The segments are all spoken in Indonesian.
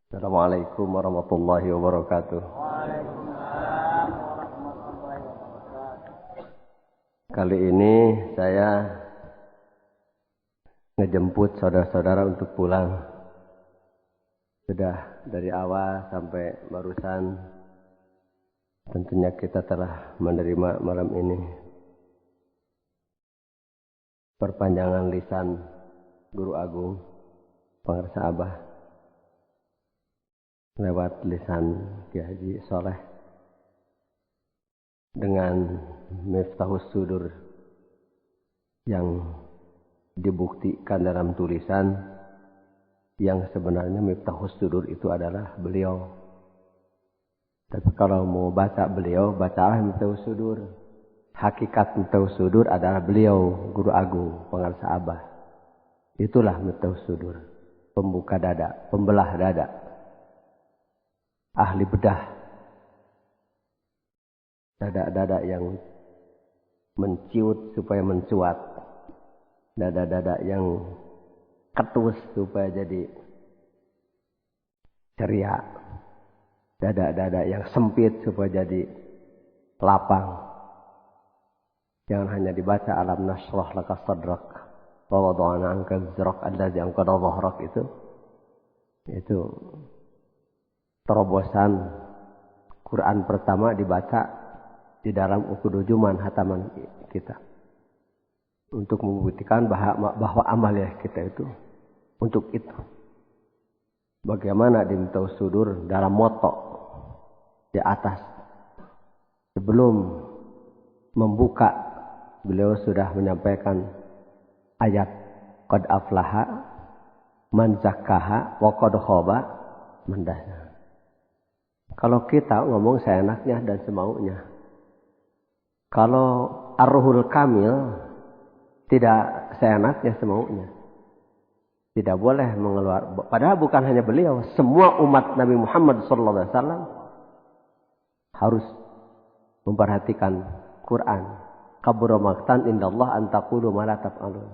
Assalamualaikum warahmatullahi wabarakatuh. Waalaikumsalam warahmatullahi wabarakatuh. Kali ini saya ngejemput saudara-saudara untuk pulang. Sudah dari awal sampai barusan tentunya kita telah menerima malam ini perpanjangan lisan Guru Agung Pangarsa Abah lewat lisan Ki Haji Soleh dengan Miftahus Sudur yang dibuktikan dalam tulisan yang sebenarnya Miftahus Sudur itu adalah beliau. Tapi kalau mau baca beliau, bacalah Miftahus Sudur. Hakikat Miftahus Sudur adalah beliau, Guru Agung Pangarsa Abah. Itulah Miftahus Sudur, pembuka dada, pembelah dada. Ahli bedah dada-dada yang menciut supaya mencuat, dada-dada yang ketus supaya jadi ceria, dada-dada yang sempit supaya jadi lapang. Jangan hanya dibaca alam nashrah laka sadrak wa wada'na anka wizrak allazi anqadha dhahrak, itu terobosan Quran pertama dibaca di dalam ukudujuman hataman kita untuk membuktikan bahwa amalia kita itu untuk itu. Bagaimana di Miftahus Sudur dalam moto di atas sebelum membuka beliau sudah menyampaikan ayat qad aflaha man zakkaha wa qad khaba man dassaha. Kalau kita ngomong seenaknya dan semaunya. Kalau Ar-Ruhul Kamil tidak seenaknya semaunya. Tidak boleh mengeluarkan. Padahal bukan hanya beliau, semua umat Nabi Muhammad SAW harus memperhatikan Quran. Kabura maqtan indallah an taqulu ma la taf'alun.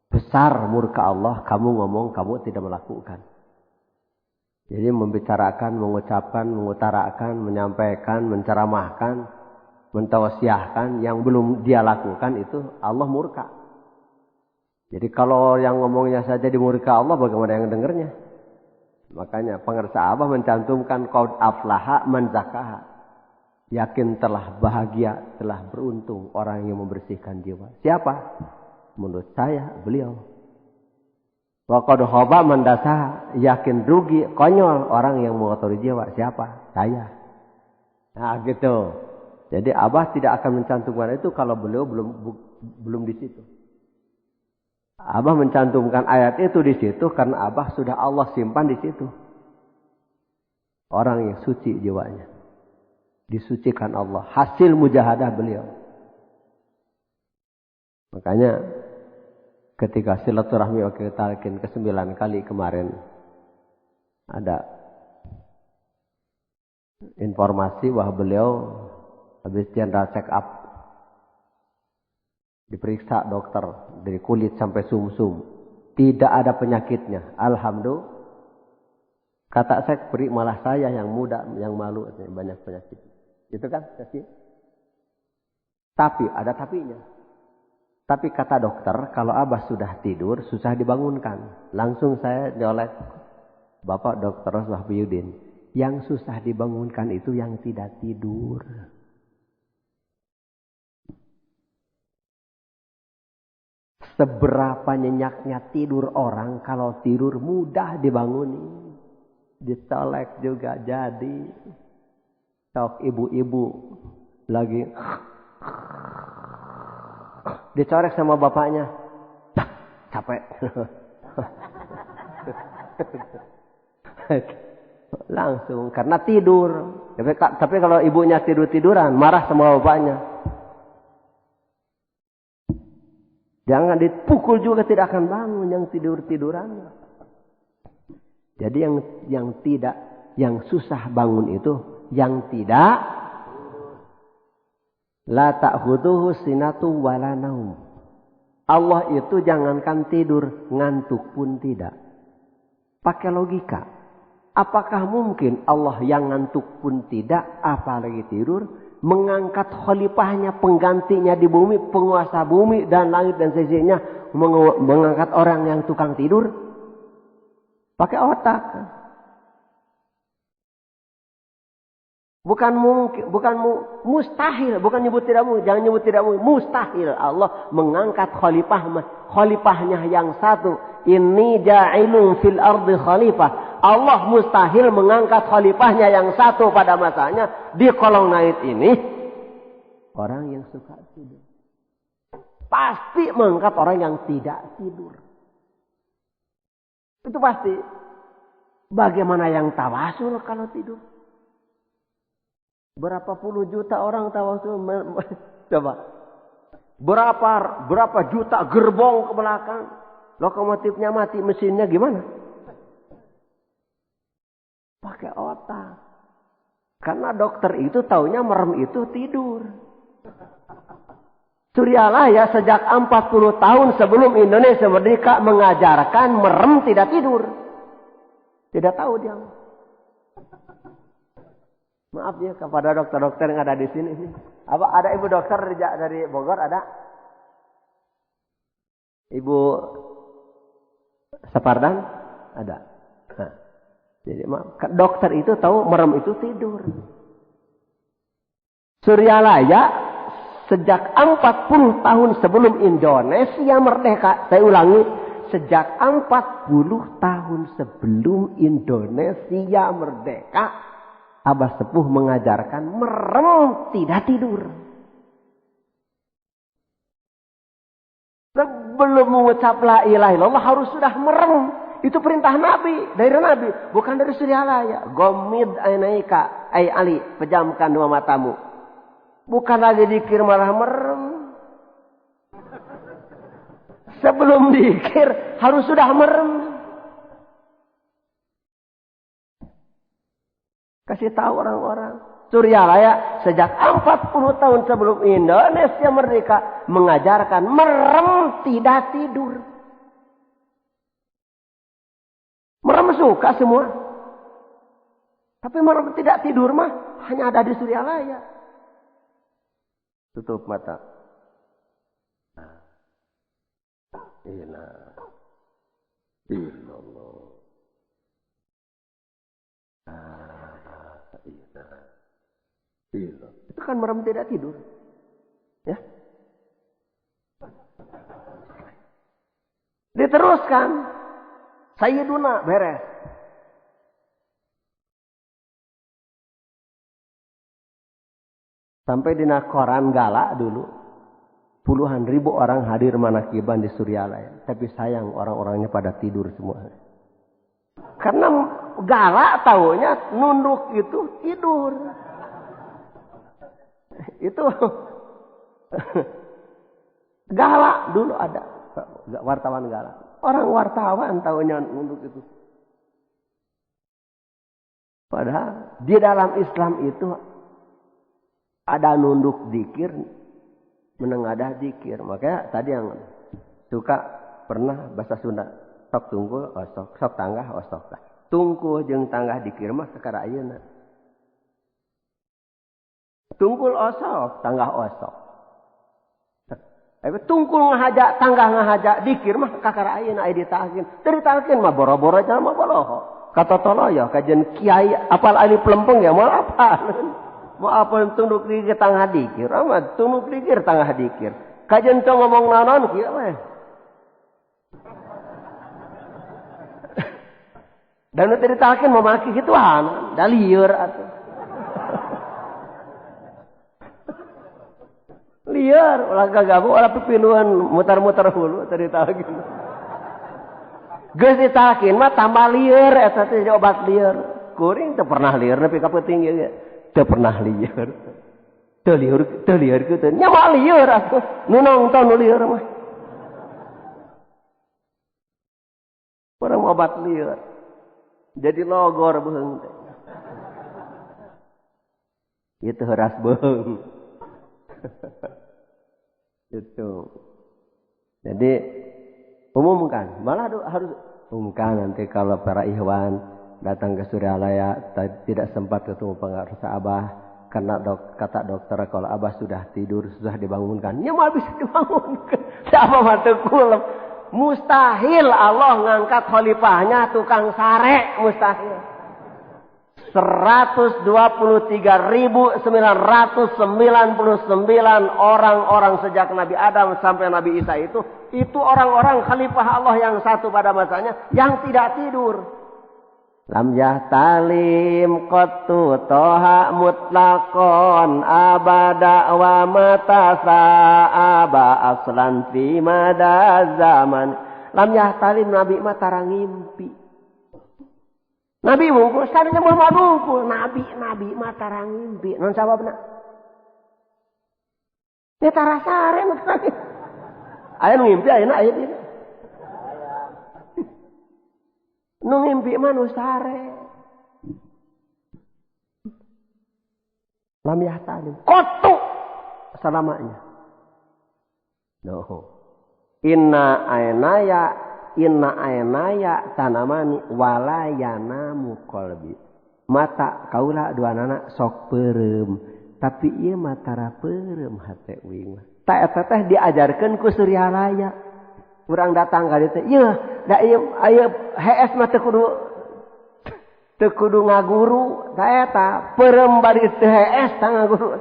Besar murka Allah kamu ngomong kamu tidak melakukan. Jadi membicarakan, mengucapkan, mengutarakan, menyampaikan, menceramahkan, mentausiahkan yang belum dia lakukan itu Allah murka. Jadi kalau yang ngomongnya saja dimurka Allah, bagaimana yang dengarnya? Makanya Pangarsa Abah mencantumkan qad aflaha man zakkaha. Yakin telah bahagia, telah beruntung orang yang membersihkan jiwa. Siapa? Menurut saya beliau. Wa qad khaba man dassaha, yakin rugi, konyol orang yang mengotori jiwa. Siapa? Saya. Nah, gitu. Jadi Abah tidak akan mencantumkan itu kalau beliau belum di situ. Abah mencantumkan ayat itu di situ karena Abah sudah Allah simpan di situ. Orang yang suci jiwanya, disucikan Allah, hasil mujahadah beliau. Makanya ketika silaturahmi wakil talqin ke-9 kali kemarin ada informasi bahwa beliau habis general check up, diperiksa dokter dari kulit sampai sumsum, tidak ada penyakitnya. Alhamdulillah. Kata saya beri malah saya yang muda, yang malu, banyak penyakit. Itu kan? Tapi ada tapinya. Tapi kata dokter, kalau Abah sudah tidur, susah dibangunkan. Langsung saya nyolek Bapak Dr. Wahbiyuddin. Yang susah dibangunkan itu yang tidak tidur. Seberapa nyenyaknya tidur orang, kalau tidur mudah dibanguni. Dicolek juga jadi. Sok ibu-ibu lagi dicorek sama bapaknya. Capek. Langsung karena tidur. Tapi kalau ibunya tidur-tiduran, marah sama bapaknya. Jangan dipukul juga, tidak akan bangun yang tidur-tiduran. Jadi yang susah bangun itu yang tidak la ta'khudhuhu sinatu wala naum. Allah itu jangankan tidur, ngantuk pun tidak. Pakai logika. Apakah mungkin Allah yang ngantuk pun tidak, apalagi tidur, mengangkat khalifahnya, penggantinya di bumi, penguasa bumi dan langit dan seisinya, mengangkat orang yang tukang tidur? Pakai otak. Bukan mungkin, mustahil, bukan nyebut tidak mungkin, jangan nyebut tidak mungkin, mustahil Allah mengangkat khalifahnya yang satu. Inni ja'ilun fil ardi khalifah. Allah mustahil mengangkat khalifahnya yang satu pada masanya di kolong langit ini. Orang yang suka tidur. Pasti mengangkat orang yang tidak tidur. Itu pasti. Bagaimana yang tawasul kalau tidur? Berapa puluh juta orang tawasul? Coba. Berapa juta gerbong ke belakang? Lokomotifnya mati, mesinnya gimana? Pakai otak. Karena dokter itu taunya merem itu tidur. Suryalaya sejak 40 tahun sebelum Indonesia merdeka mengajarkan merem tidak tidur. Tidak tahu dia. Maaf ya kepada dokter-dokter yang ada di sini. Apa ada ibu dokter dari Bogor ada? Ibu Sapardan ada. Nah, jadi maaf, dokter itu tahu merem itu tidur. Suryalaya sejak 40 tahun sebelum Indonesia merdeka, saya ulangi, sejak 40 tahun sebelum Indonesia merdeka, Abah Sepuh mengajarkan merem tidak tidur. Sebelum mengucap la ilaha illallah harus sudah merem. Itu perintah Nabi, dari Nabi, bukan dari Suryalaya. Gomid ainaika, ay Ali, pejamkan dua matamu. Bukan lagi dikir malah merem. Sebelum dikir harus sudah merem. Kasih tahu orang-orang. Suryalaya sejak 40 tahun sebelum Indonesia merdeka mengajarkan merem tidak tidur. Merem suka semua. Tapi merem tidak tidur mah hanya ada di Suryalaya. Tutup mata. Ilah. Illallah. Itu kan merem tidak tidur. Ya. Diteruskan. Sayyiduna beres. Sampai di koran Gala dulu. Puluhan ribu orang hadir manakiban di Suryalaya. Tapi sayang orang-orangnya pada tidur semua. Karena Gala taunya nunduk itu tidur. Itu Gala dulu ada. Wartawan Gala. Orang wartawan taunya nunduk itu. Padahal di dalam Islam itu ada nunduk dikir, menengadah dikir. Makanya tadi yang suka pernah bahasa Sunda, sok tungkul, osok, sok tanggah, osok. Tungkul jeung tanggah dikir mah kakara ayeuna. Tungkul osok, tanggah osok. Tungkul ngahajak, tanggah ngahajak, dikir mah kakara ayeuna aya ditahakeun. Teu ditahakeun mah boro-boro aja mah boloho. Kata toloyo kajen kiai apal alif lempeng ya mau apa? Mau apa tunduk dikir tanggah dikir? Amat tunduk dikir tanggah dikir. Kajen tong ngomong naon kieu mah. Dan teu ditahakeun mah maki kituan, da lieur atuh. Liar, ulah gagabu, ulah pipiluan mutar-mutar hulu tadi tahakin. Geus ditahakin mah tambah liar eta teh obat liar. Kuring teu pernah liar nepi ka peuting ieu. Teu pernah liar. Teu liar kieu nya mah liar atuh. Nu nongton nu liar mah. Urang obat liar. Jadi logor beung teh. Ieu teh heuras beung. Itu. Jadi umumkan, malah harus umumkan nanti kalau para ikhwan datang ke Suryalaya, tidak sempat ketemu pengarsa Abah. Karena kata dokter kalau Abah sudah tidur, sudah dibangunkan. Ya mau bisa dibangunkan. Siapa mati kulem. Mustahil Allah ngangkat khalifahnya tukang sare. Mustahil. 123.999 orang-orang sejak Nabi Adam sampai Nabi Isa itu orang-orang khalifah Allah yang satu pada masanya yang tidak tidur. Lam yahtalim qattu toha mutlaqon abada wa matasa aba aslan fi mada zaman. Lam yahtalim Nabi mah tarang ngimpi. Nabi mungkul sadanya mau mungkul. Nabi mah tarang ngimpi. Non sababna? Nya tarasare mah. Aya nu ngimpi ayeuna aya ieu. Nu ngimpi mah nu sare. Lam yahtalim. Kotu selamanya. No. Inna aynaya tanamani walayana qalbi. Mata kaula duanana sok peureum, tapi ieu matara peureum hate uing. Ta eta teh diajarkeun ku Suryalaya. Urang datang ka dieu teh, "Yeuh, da ieu aya HS mah teu kudu ngaguru, ta eta peureum bari teu HS ta ngaguru."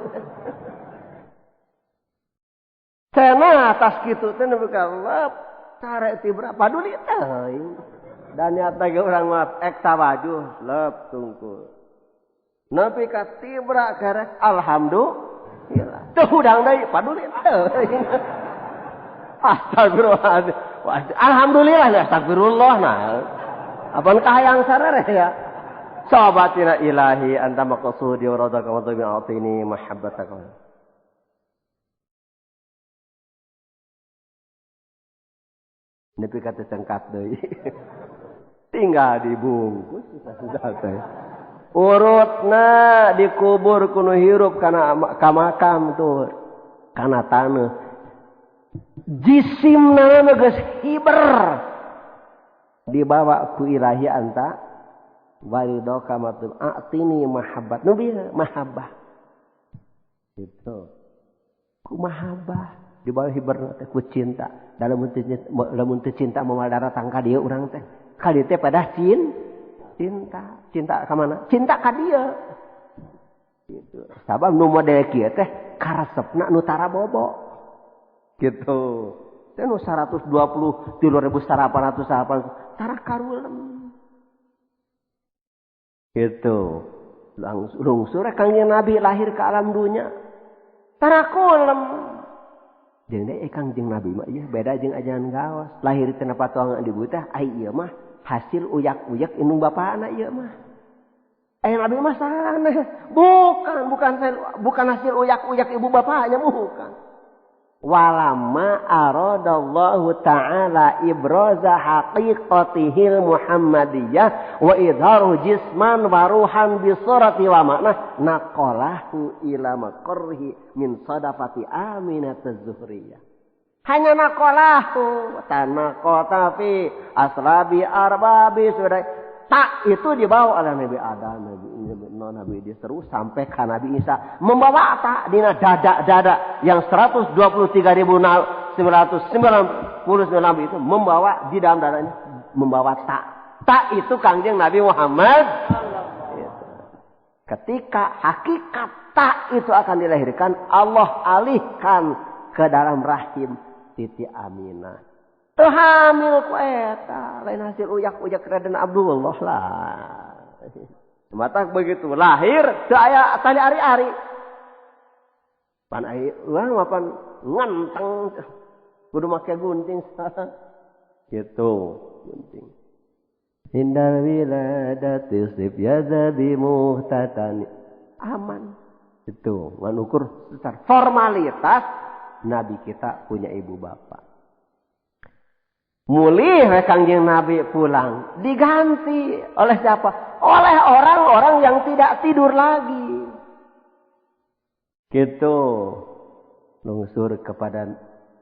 Cenah atas kitu teh nepi ka leup sare ti berapa paduli teuing. Dan nyata ge urang mah ek tawaju leup tungkul. Nepi ka tibra karek alhamdulillah. Teu hudang deui paduli teuing. Astagfirullahaladzim. Alhamdulillah ya astagfirullah nah. Apaan kahayang sarere ya. Sahabatina ilahi anta maqsudi wa radaka wa tabi'atini mahabbataka. Nepi kata cengkat deui. Tinggal dibungkus sudah teh. Urutna dikubur kuno hirup kana ka makam tuh. Kana taneuh. Jisimna geus hiber dibawa ku ilahi anta waridoka matum atini mahabbat nabi mahabbah itu ku mahabbah dibawa hiber teh ku cinta dalam teu cinta moal datang ka dieu urang teh ka dieu teh pada cinta ka mana cinta ka dieu gitu sabab nu model kieu teh karesepna nu tara bobo gitu. Tenu 123.800 tara karulem. Gitu. Lungsur Kangjeng Nabi lahir ke alam dunya. Tara kulem. Jeung deui Kangjeng Nabi mah ieu beda jeung ajaran gaos. Lahir teh na patuangan di buta ai ieu mah hasil uyak-uyak indung bapana ieu mah. Nabi mah saneh. Bukan hasil uyak-uyak ibu bapaknya bukan. Walamma aradallahu ta'ala ibraza haqiqatihil muhammadiyah wa idharu jisman wa ruhan bisurati wa makna naqalahu ila maqarrihi min sadafati aminat az-zuhriyah. Hanya naqalahu tanaqata fi asrabi arbabi sudah tak itu dibawa oleh Nabi Adam, Nabi dia terus sampai ke Nabi Isa membawa tak dina dada yang 123.999 itu membawa di dalam dadanya membawa tak itu Kangjeng Nabi Muhammad. Ketika hakikat tak itu akan dilahirkan Allah alihkan ke dalam rahim Siti Aminah. Teu hamil ku eta, lain hasil uyak-uyak Raden Abdullah lah. Mata begitu lahir teu aya tali ari-ari. Pan ai urang mapan ngenteng kudu make gunting gitu, gunting. Indal wiladati sif yazadi muhtatani. Aman. Itu manukur secara formalitas Nabi kita punya ibu bapak. Mulih Kangjeng Nabi pulang. Diganti oleh siapa? Oleh orang-orang yang tidak tidur lagi. Gitu. Lungsur kepada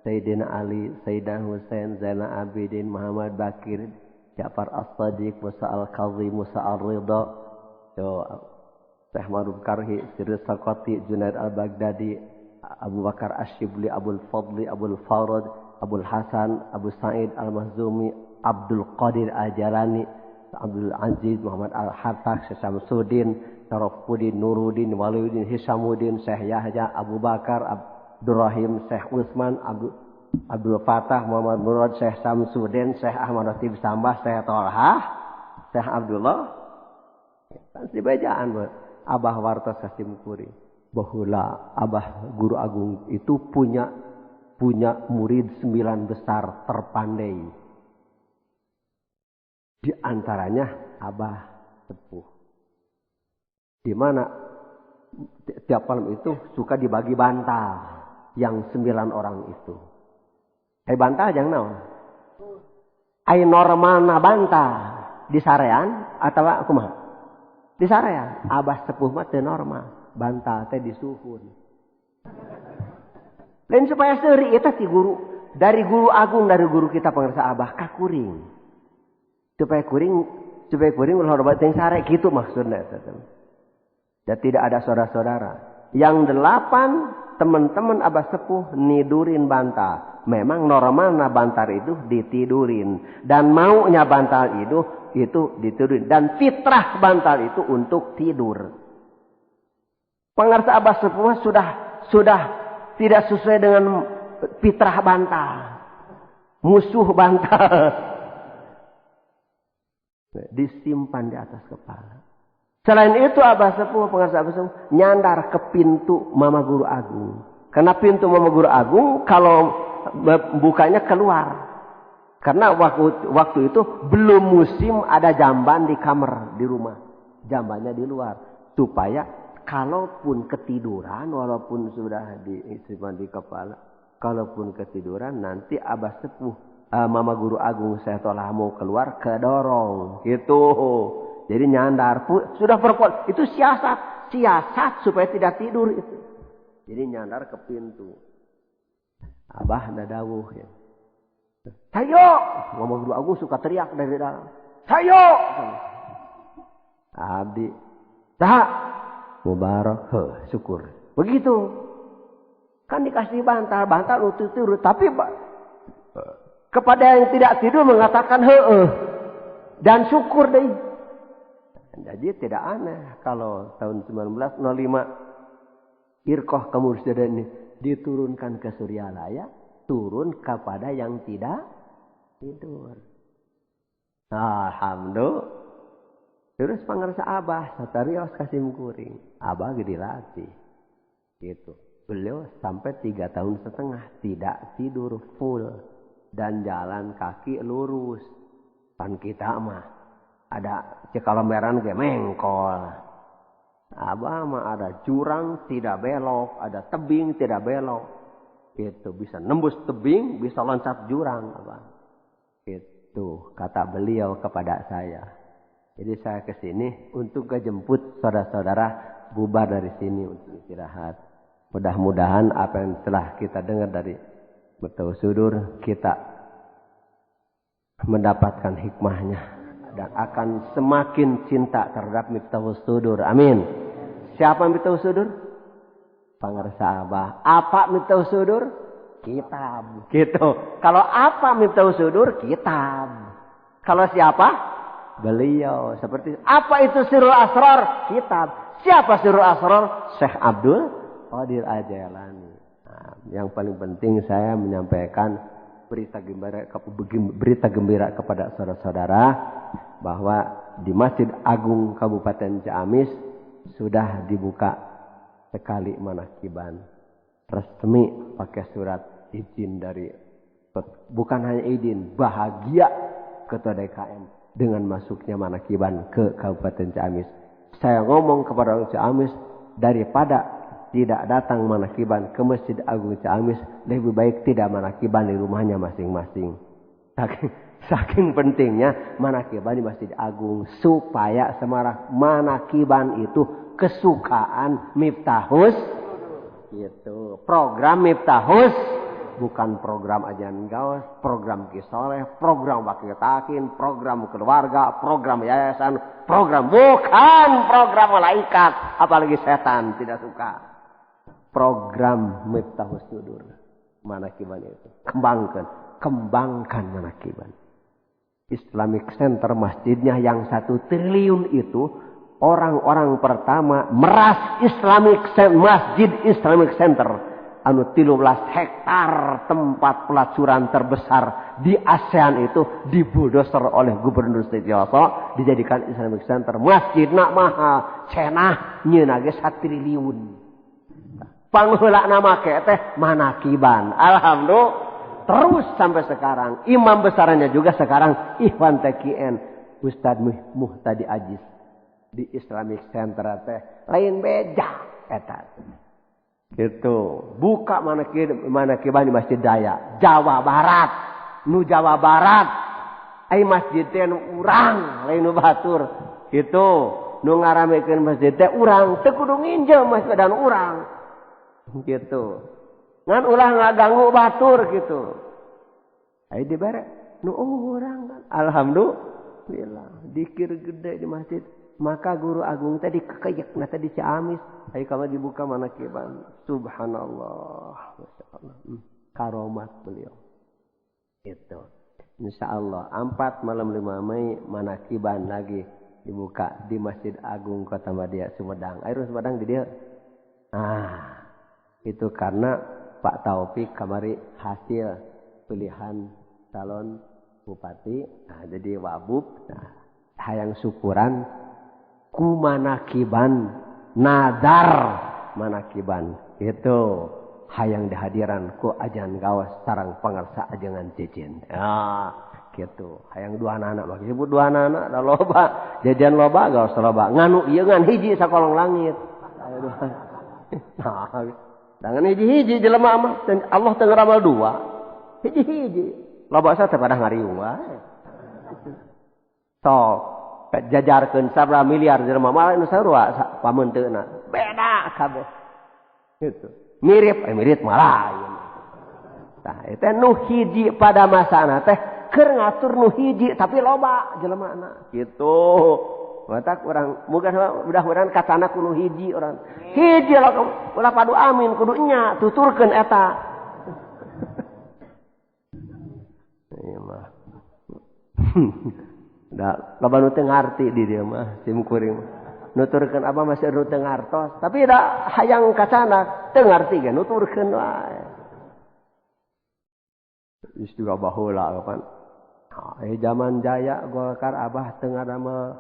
Sayyidina Ali, Sayyidah Husain, Zainal Abidin, Muhammad Bakir, Ja'far As-Sadiq, Musa Al-Kadhi, Musa Al-Ridha, Syekh Maruf Karhi, Sirri Sakati, Junaid Al-Baghdadi, Abu Bakar Ash-Shibli, Abul Fadli, Abul Farad, Abul Hasan, Abu Sa'id Al-Mahzumi, Abdul Qadir Al-Jalani, Abdul Aziz, Muhammad Al-Hattaq, Syekh Syamsuddin, Syarafuddin, Nuruddin, Waliuddin, Hisamuddin, Syekh Yahya, Abu Bakar, Abdurrahim, Syekh Utsman, Abdul Fatah, Muhammad Murad, Syekh Syamsuddin, Syekh Ahmad Latif Sambah, Syekh Tolha, Syekh Abdullah. Kan dibacaan Abah Wartos Kasim Kuri. Bahula Abah Guru Agung itu punya murid 9 besar terpandai. Di antaranya Abah Sepuh. Di mana tiap malam itu suka dibagi bantal yang 9 orang itu. Bantal yang naon? Normalna bantal di sarean atau kumaha? Di sarean. Abah Sepuh mah teu normal, bantal teh disuhun. Lain supaya seuri eta si guru dari guru agung dari guru kita pangarsa Abah ka kuring. Supaya kuring ulah hormat teh sare kitu maksudna eta teh. Dan tidak ada saudara-saudara. Yang 8 teman-teman Abah Sepuh nidurin bantal. Memang normalnya bantal itu ditidurin. Dan maunya bantal itu ditidurin. Dan fitrah bantal itu untuk tidur. Pangarsa Abah Sepuh sudah tidak sesuai dengan fitrah bantal. Musuh bantal. Disimpan di atas kepala. Selain itu Abah Sepuh, pangarsa Abah Sepuh nyandar ke pintu Mama Guru Agung. Karena pintu Mama Guru Agung kalau bukanya keluar. Karena waktu itu belum musim ada jamban di kamar di rumah. Jambannya di luar. Supaya kalaupun ketiduran walaupun sudah disimpan di kepala. Kalaupun ketiduran nanti Abah Sepuh, Mama Guru Agung saya telah mau keluar kedorong. Gitu. Jadi nyandar sudah perempuan itu siasat supaya tidak tidur itu. Jadi nyandar ke pintu. Abah dadawuh ya. Sayo, Mama Guru Agung suka teriak dari dalam. Sayo. Abdi, sah, mubarak, syukur. Begitu. Kan dikasih bantal urut, tapi kepada yang tidak tidur mengatakan dan syukur deh. Jadi tidak aneh kalau tahun 1905 Irqah Kemursyidaan ini diturunkan ke Suryalaya, turun kepada yang tidak tidur. Alhamdulillah. Terus pangarsa Abah satarios Kasim Kuring, Abah dilatih. Gitu. Beliau sampai 3,5 tahun tidak tidur full dan jalan kaki lurus. Pan kita mah ada cekalemberan ke mengkol. Abah mah ada jurang tidak belok, ada tebing tidak belok. Itu bisa nembus tebing, bisa loncat jurang, Abah. Itu kata beliau kepada saya. Jadi saya ke sini untuk kejemput saudara-saudara bubar dari sini untuk istirahat. Mudah-mudahan apa yang telah kita dengar dari Miftahus Sudur kita mendapatkan hikmahnya. Dan akan semakin cinta terhadap Miftahus Sudur. Amin. Siapa Miftahus Sudur? Pangarsa Abah. Apa Miftahus Sudur? Kitab. Gitu. Kalau apa Miftahus Sudur? Kitab. Kalau siapa? Beliau. Seperti apa itu Sirrul Asrar? Kitab. Siapa Sirrul Asrar? Syekh Abdul Qadir Al-Jailani. Nah, yang paling penting saya menyampaikan berita gembira kepada saudara-saudara bahwa di Masjid Agung Kabupaten Ciamis sudah dibuka sekali manakiban resmi pakai surat izin dari, bukan hanya izin, bahagia Ketua DKM dengan masuknya manakiban ke Kabupaten Ciamis. Saya ngomong kepada orang Ciamis, daripada tidak datang manakiban ke Masjid Agung Ciamis, lebih baik tidak manakiban di rumahnya masing-masing. Saking pentingnya manakiban di Masjid Agung, supaya semarak manakiban itu kesukaan Miftahus. Gitu. Program Miftahus bukan program ajan gaos, program kisoleh, program wakil takin, program keluarga, program yayasan, bukan program malaikat, apalagi setan tidak suka. Program Miftahus Sudur. Manakiban itu. Kembangkan manakiban. Islamic Center masjidnya yang 1 triliun itu, orang-orang pertama meras Masjid Islamic Center. Anu 13 hektar tempat pelacuran terbesar di ASEAN itu dibuldoser oleh Gubernur Setiaso, dijadikan Islamic Center. Masjid nak mahal, cenah nyeuna ge 1 triliun. Pangheula nama teh Manakiban. Alhamdulillah terus sampai sekarang. Imam besarnya juga sekarang Ikhwan TKN Ustadz Muhtadi Aziz di Islamic Center teh lain beja eta. Gitu. Buka Manakiban di Masjid Daya, Jawa Barat. Nu Jawa Barat. Ai masjid teh urang, lain nu batur. Gitu. Nu ngaramekeun masjid teh urang, teu kudu nginjel masjid dan urang. Gitu. Ngan ulah ngaganggu batur gitu. Ai dibere nu urang kan. Alhamdulillah. Dikir gede di masjid. Maka guru agung tadi kekayakna tadi Ciamis. Ayo kalau dibuka Manakiban. Subhanallah. Masya Allah. Karomat beliau. Itu. Insya Allah. 4 malam 5 Mei Manakiban lagi dibuka di Masjid Agung Kota Madia Sumedang. Ayo Sumedang di dia. Itu karena Pak Taufik kamari hasil pilihan calon bupati. Jadi wabub. Hayang syukuran ku Manakiban nadar Manakiban itu hayang dihadiran ku ajan gawas sareng pangarsa ajangan jejen gitu hayang 2 anak mah disebut 2 anak da loba jejen loba gawas loba nganu ieu ngan hiji sakolong langit dengan hiji jelema mah Allah teu ngaramal 2 hiji loba sa teh pada ngariung wae sok jajarkeun sabaraha miliar jelema mah nu sarua pamunteuna beda kabeh gitu mirip malah tah eta nu hiji pada masana teh keur ngatur nu hiji tapi loba jelemana gitu matak urang mudah-mudahan kacana kudu hiji urang hiji ulah padu amin kudu nya tuturkeun eta ieu mah da loba nu teu ngarti di dieu mah simkuring nuturkeun apa masih nu teu ngartos tapi da hayang kacana teu ngarti ge nuturkeun wae geus juga baheula kan zaman jaya Golkar abah teu ngadamel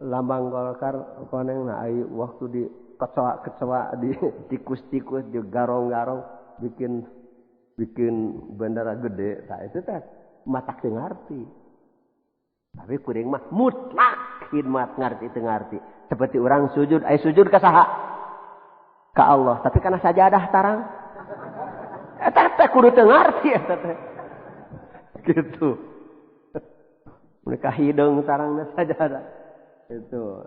lambang Golkar konengna ai waktu di kecoa di tikus-tikus di garong-garong bikin bandara gede tah itu teh matak teu ngarti. Tapi kuring mah mutlak khidmat ngarti teu ngarti. Seperti orang sujud, sujud ka saha? Ka Allah, tapi kana sajadah tarang. Eta teh kudu teu ngarti eta teh. Gitu. Mereka hideung tarangna sajadah. Itu.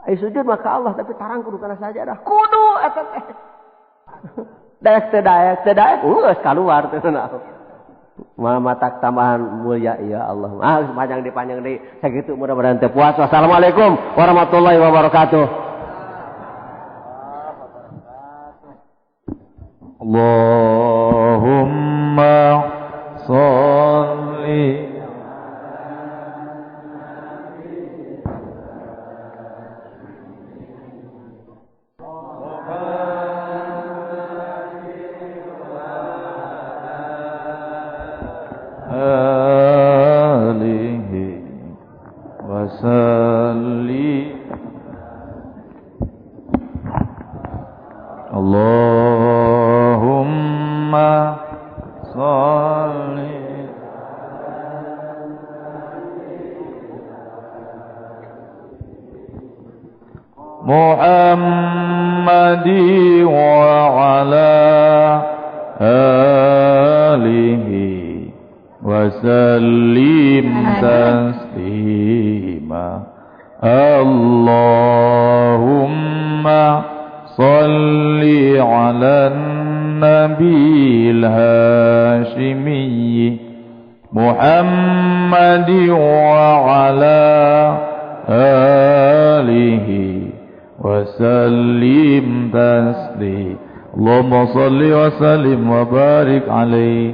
Sujud mah ka Allah, tapi tarang kudu kana sajadah. Kudu eta teh. Daek teu geus kaluar teh naon. Matak tambahan mulia ya Allah. Panjang di sakitu mudah-mudahan teu puas. Wassalamualaikum warahmatullahi wabarakatuh. Allahumma sholli Allahumma sholli Muhammadi wa ala alihi wa sallim taslima Allahumma salli ala النبي الهاشمي محمد وعلى آله وسلم تسليما اللهم صل وسلم وبارك عليه